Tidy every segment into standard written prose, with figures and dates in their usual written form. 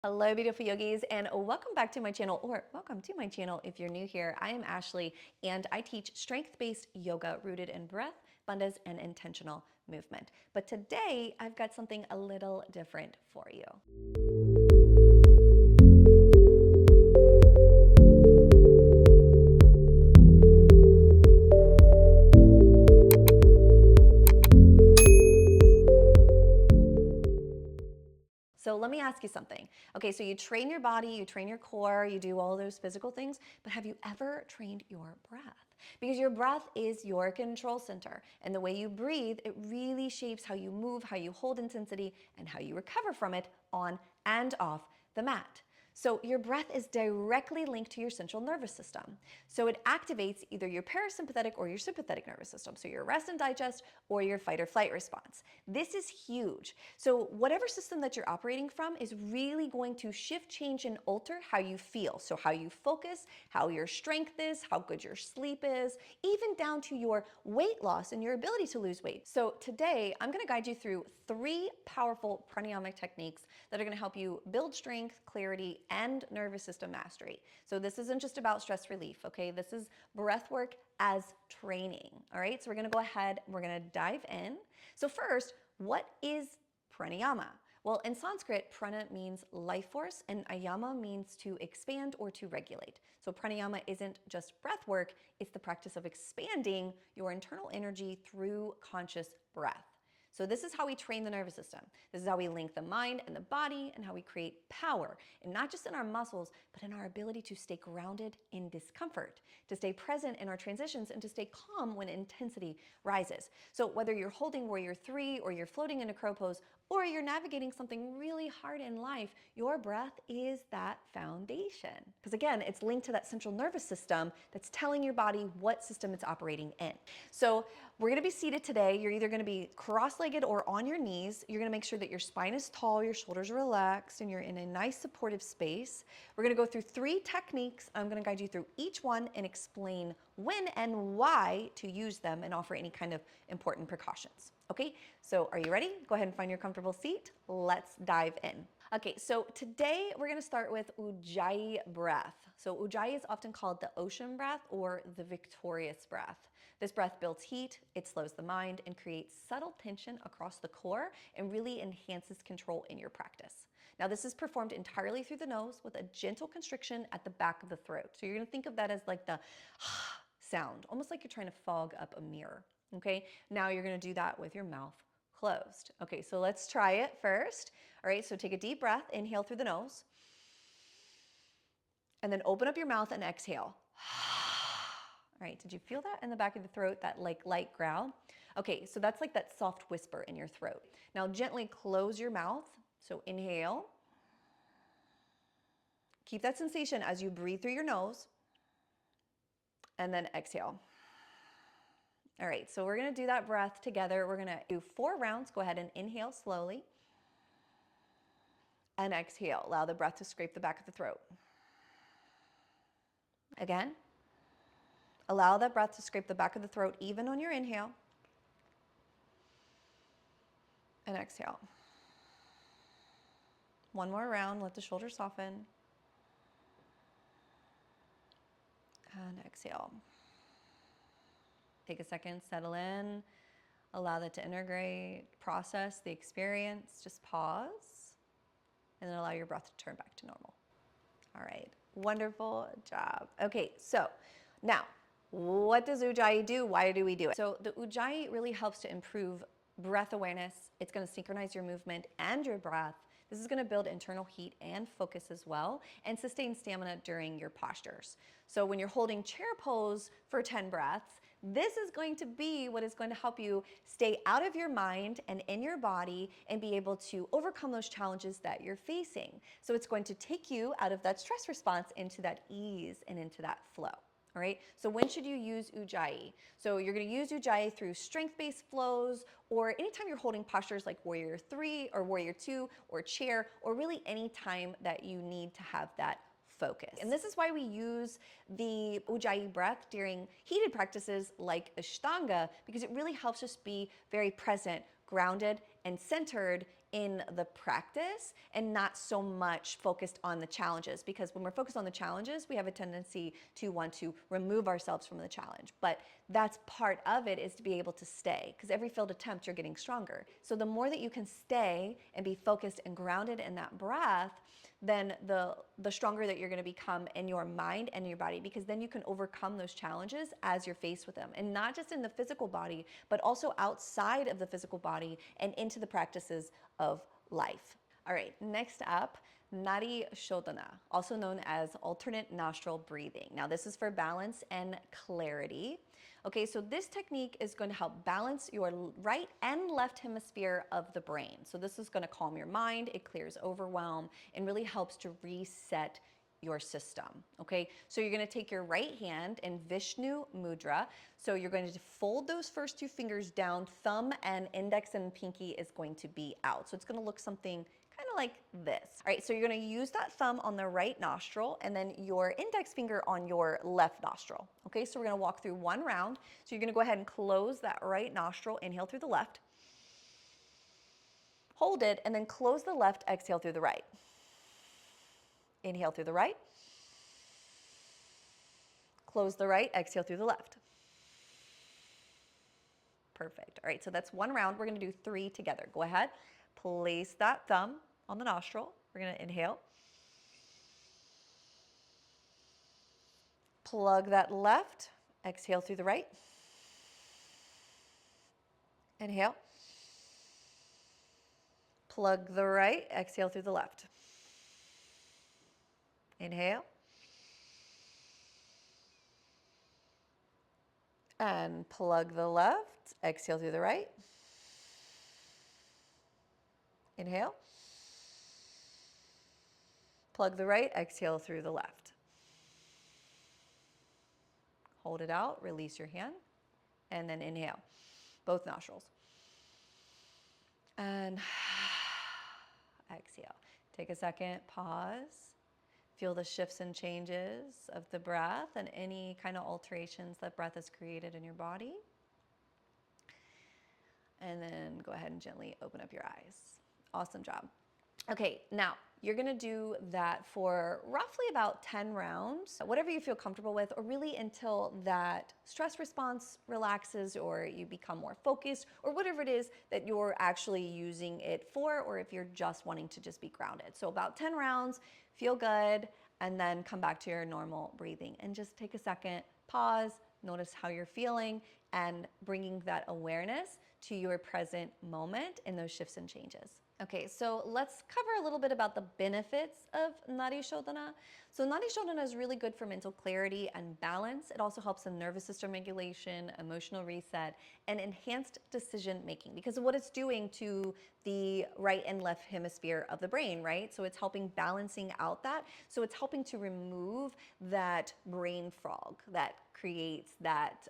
Hello, beautiful yogis, and welcome back to my channel, or welcome to my channel if you're new here. I am Ashley, and I teach strength-based yoga rooted in breath, bandhas, and intentional movement. But today, I've got something a little different for you. So let me ask you something. Okay, so you train your body, you train your core, you do all those physical things, but have you ever trained your breath? Because your breath is your control center, and the way you breathe, it really shapes how you move, how you hold intensity, and how you recover from it on and off the mat. So your breath is directly linked to your central nervous system. So it activates either your parasympathetic or your sympathetic nervous system. So your rest and digest or your fight or flight response. This is huge. So whatever system that you're operating from is really going to shift, change, and alter how you feel. So how you focus, how your strength is, how good your sleep is, even down to your weight loss and your ability to lose weight. So today I'm going to guide you through 3 powerful pranayamic techniques that are going to help you build strength, clarity, and nervous system mastery. So this isn't just about stress relief, okay? This is breath work as training, all right? So we're gonna go ahead, we're gonna dive in. So first, what is pranayama? Well, in Sanskrit, prana means life force and ayama means to expand or to regulate. So pranayama isn't just breath work, it's the practice of expanding your internal energy through conscious breath. So this is how we train the nervous system. This is how we link the mind and the body and how we create power, and not just in our muscles, but in our ability to stay grounded in discomfort, to stay present in our transitions, and to stay calm when intensity rises. So whether you're holding warrior 3 or you're floating in a crow pose, or you're navigating something really hard in life, your breath is that foundation. Because again, it's linked to that central nervous system that's telling your body what system it's operating in. So we're gonna be seated today. You're either gonna be cross-legged or on your knees. You're gonna make sure that your spine is tall, your shoulders are relaxed, and you're in a nice supportive space. We're gonna go through 3 techniques. I'm gonna guide you through each one and explain when and why to use them and offer any kind of important precautions. Okay, so are you ready? Go ahead and find your comfortable seat. Let's dive in. Okay, so today we're gonna start with Ujjayi breath. So Ujjayi is often called the ocean breath or the victorious breath. This breath builds heat, it slows the mind, and creates subtle tension across the core and really enhances control in your practice. Now this is performed entirely through the nose with a gentle constriction at the back of the throat. So you're gonna think of that as like the sound, almost like you're trying to fog up a mirror. Okay, now you're gonna do that with your mouth closed. Okay, so let's try it first. All right, so take a deep breath, inhale through the nose, and then open up your mouth and exhale. All right, did you feel that in the back of the throat, that like light growl? Okay, so that's like that soft whisper in your throat. Now gently close your mouth, so inhale. Keep that sensation as you breathe through your nose, and then exhale. All right, so we're gonna do that breath together. We're gonna do 4 rounds. Go ahead and inhale slowly. And exhale. Allow the breath to scrape the back of the throat. Again. Allow that breath to scrape the back of the throat even on your inhale. And exhale. One more round. Let the shoulders soften. And exhale. Take a second, settle in. Allow that to integrate, process the experience. Just pause. And then allow your breath to turn back to normal. All right, wonderful job. Okay, so now, what does Ujjayi do? Why do we do it? So the Ujjayi really helps to improve breath awareness. It's gonna synchronize your movement and your breath. This is gonna build internal heat and focus as well, and sustain stamina during your postures. So when you're holding chair pose for 10 breaths, this is going to be what is going to help you stay out of your mind and in your body and be able to overcome those challenges that you're facing. So it's going to take you out of that stress response into that ease and into that flow. All right, so when should you use Ujjayi? So you're gonna use Ujjayi through strength-based flows, or anytime you're holding postures like warrior 3 or warrior 2 or chair, or really any time that you need to have that focus. And this is why we use the Ujjayi breath during heated practices like Ashtanga, because it really helps us be very present, grounded, and centered in the practice and not so much focused on the challenges, because when we're focused on the challenges, we have a tendency to want to remove ourselves from the challenge. But that's part of it, is to be able to stay, because every failed attempt you're getting stronger. So the more that you can stay and be focused and grounded in that breath, then the stronger that you're going to become in your mind and your body, because then you can overcome those challenges as you're faced with them, and not just in the physical body, but also outside of the physical body and into the practices of life. All right, next up, Nadi Shodhana, also known as alternate nostril breathing. Now, this is for balance and clarity. Okay, so this technique is going to help balance your right and left hemisphere of the brain. So this is going to calm your mind, it clears overwhelm, and really helps to reset your system. Okay, so you're going to take your right hand in Vishnu Mudra. So you're going to fold those first two fingers down, thumb and index and pinky is going to be out. So it's going to look something kind of like this. All right, so you're going to use that thumb on the right nostril and then your index finger on your left nostril. Okay, so we're going to walk through one round. So you're going to go ahead and close that right nostril, inhale through the left, hold it, and then close the left, exhale through the right. Inhale through the right, close the right, exhale through the left. Perfect. All right, so that's one round. We're going to do 3 together. Go ahead, place that thumb on the nostril. We're going to inhale. Plug that left, exhale through the right. Inhale. Plug the right, exhale through the left. Inhale. And plug the left, exhale through the right. Inhale. Plug the right, exhale through the left. Hold it out, release your hand, and then inhale, both nostrils. And exhale. Take a second, pause. Feel the shifts and changes of the breath and any kind of alterations that breath has created in your body. And then go ahead and gently open up your eyes. Awesome job. Okay, now you're gonna do that for roughly about 10 rounds, whatever you feel comfortable with, or really until that stress response relaxes or you become more focused, or whatever it is that you're actually using it for, or if you're just wanting to just be grounded. So about 10 rounds, feel good, and then come back to your normal breathing and just take a second, pause, notice how you're feeling, and bringing that awareness to your present moment in those shifts and changes. Okay, so let's cover a little bit about the benefits of Nadi Shodhana. So Nadi Shodhana is really good for mental clarity and balance. It also helps in nervous system regulation, emotional reset, and enhanced decision making, because of what it's doing to the right and left hemisphere of the brain, right? So it's helping balancing out that. So it's helping to remove that brain fog that creates that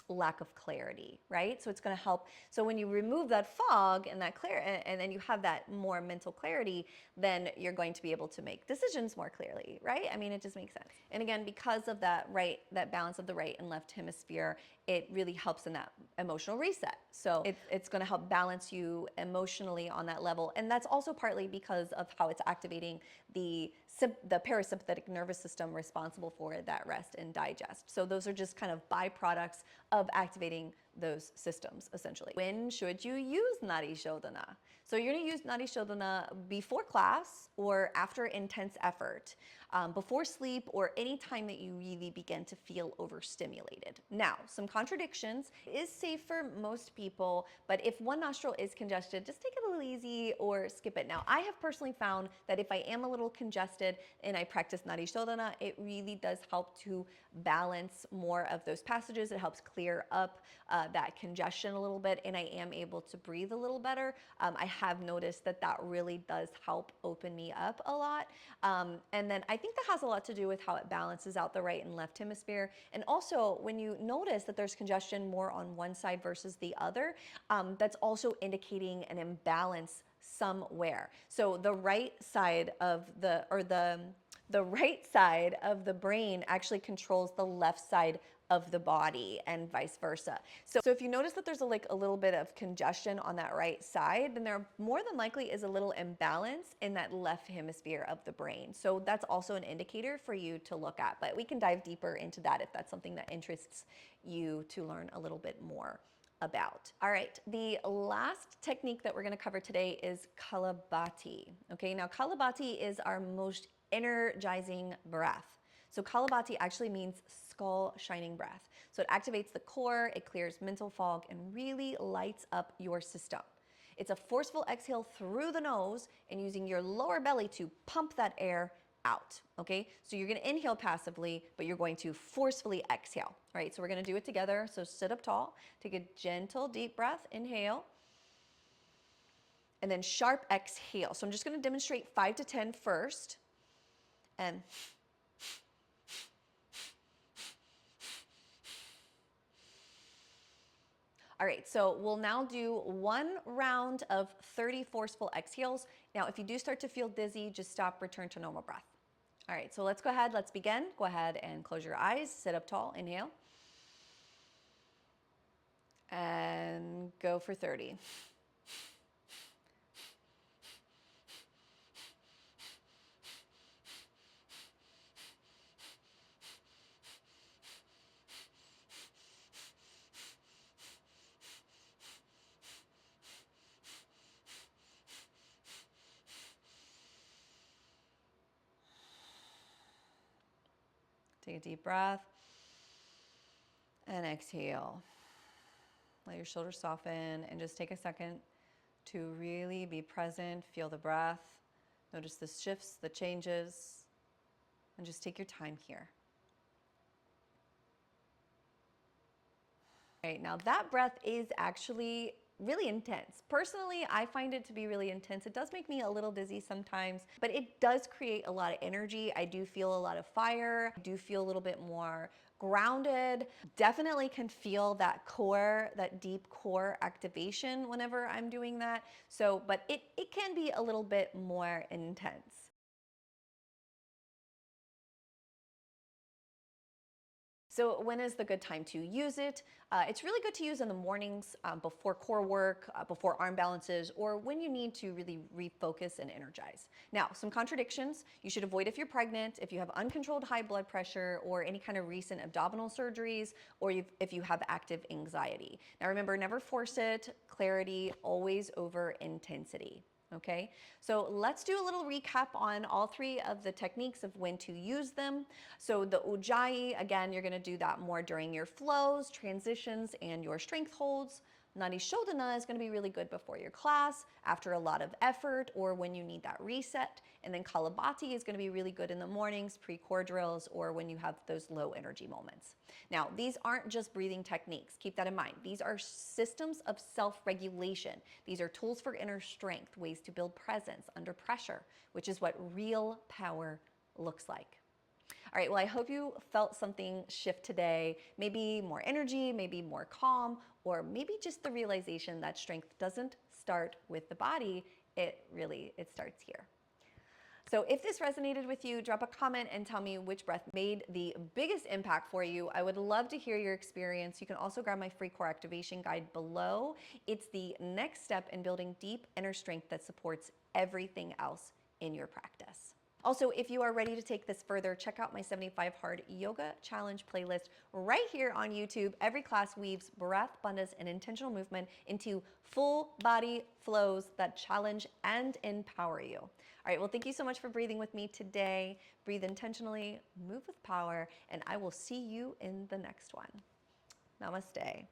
lack of clarity, right? So it's going to help. So when you remove that fog and that and then you have that more mental clarity, then you're going to be able to make decisions more clearly, right? I mean, it just makes sense. And again, because of that balance of the right and left hemisphere, it really helps in that emotional reset. So it's going to help balance you emotionally on that level. And that's also partly because of how it's activating the parasympathetic nervous system responsible for that rest and digest. So those are just kind of byproducts of activating those systems, essentially. When should you use Nadi Shodhana? So you're going to use Nadi Shodhana before class or after intense effort, before sleep, or any time that you really begin to feel overstimulated. Now, some contradictions. It is safe for most people, but if one nostril is congested, just take it a little easy or skip it. Now, I have personally found that if I am a little congested and I practice Nadi Shodhana, it really does help to balance more of those passages. It helps clear up that congestion a little bit, and I am able to breathe a little better. I have noticed that that really does help open me up a lot. And then I think that has a lot to do with how it balances out the right and left hemisphere. And also, when you notice that there's congestion more on one side versus the other, that's also indicating an imbalance somewhere. So the right side of the right side of the brain actually controls the left side of the body and vice versa. So if you notice that there's a little bit of congestion on that right side, then there more than likely is a little imbalance in that left hemisphere of the brain. So that's also an indicator for you to look at, but we can dive deeper into that if that's something that interests you to learn a little bit more about. All right, the last technique that we're going to cover today is Kapalabhati. Okay, now Kapalabhati is our most energizing breath. So Kapalabhati actually means skull shining breath. So it activates the core, it clears mental fog, and really lights up your system. It's a forceful exhale through the nose and using your lower belly to pump that air out, okay? So you're gonna inhale passively, but you're going to forcefully exhale, all right? So we're gonna do it together. So sit up tall, take a gentle deep breath, inhale, and then sharp exhale. So I'm just gonna demonstrate 5 to 10 first, and all right, so we'll now do 1 round of 30 forceful exhales. Now, if you do start to feel dizzy, just stop, return to normal breath. All right, so let's go ahead, let's begin. Go ahead and close your eyes, sit up tall, inhale. And go for 30. Take a deep breath and exhale. Let your shoulders soften and just take a second to really be present, feel the breath, notice the shifts, the changes, and just take your time here. All right, now that breath is actually really intense. Personally, I find it to be really intense. It does make me a little dizzy sometimes, but it does create a lot of energy. I do feel a lot of fire. I do feel a little bit more grounded. Definitely can feel that core, that deep core activation whenever I'm doing that. So, but it can be a little bit more intense. So when is the good time to use it? It's really good to use in the mornings before core work, before arm balances, or when you need to really refocus and energize. Now, some contradictions. You should avoid if you're pregnant, if you have uncontrolled high blood pressure, or any kind of recent abdominal surgeries, or if you have active anxiety. Now remember, never force it. Clarity always over intensity. Okay, so let's do a little recap on all 3 of the techniques of when to use them. So the Ujjayi, again, you're going to do that more during your flows, transitions, and your strength holds. Nadi Shodhana is going to be really good before your class, after a lot of effort, or when you need that reset. And then Kapalabhati is going to be really good in the mornings, pre-core drills, or when you have those low energy moments. Now, these aren't just breathing techniques. Keep that in mind. These are systems of self-regulation. These are tools for inner strength, ways to build presence under pressure, which is what real power looks like. All right, well, I hope you felt something shift today. Maybe more energy, maybe more calm, or maybe just the realization that strength doesn't start with the body. It starts here. So if this resonated with you, drop a comment and tell me which breath made the biggest impact for you. I would love to hear your experience. You can also grab my free core activation guide below. It's the next step in building deep inner strength that supports everything else in your practice. Also, if you are ready to take this further, check out my 75 Hard Yoga Challenge playlist right here on YouTube. Every class weaves breath, bandhas, and intentional movement into full body flows that challenge and empower you. All right, well, thank you so much for breathing with me today. Breathe intentionally, move with power, and I will see you in the next one. Namaste.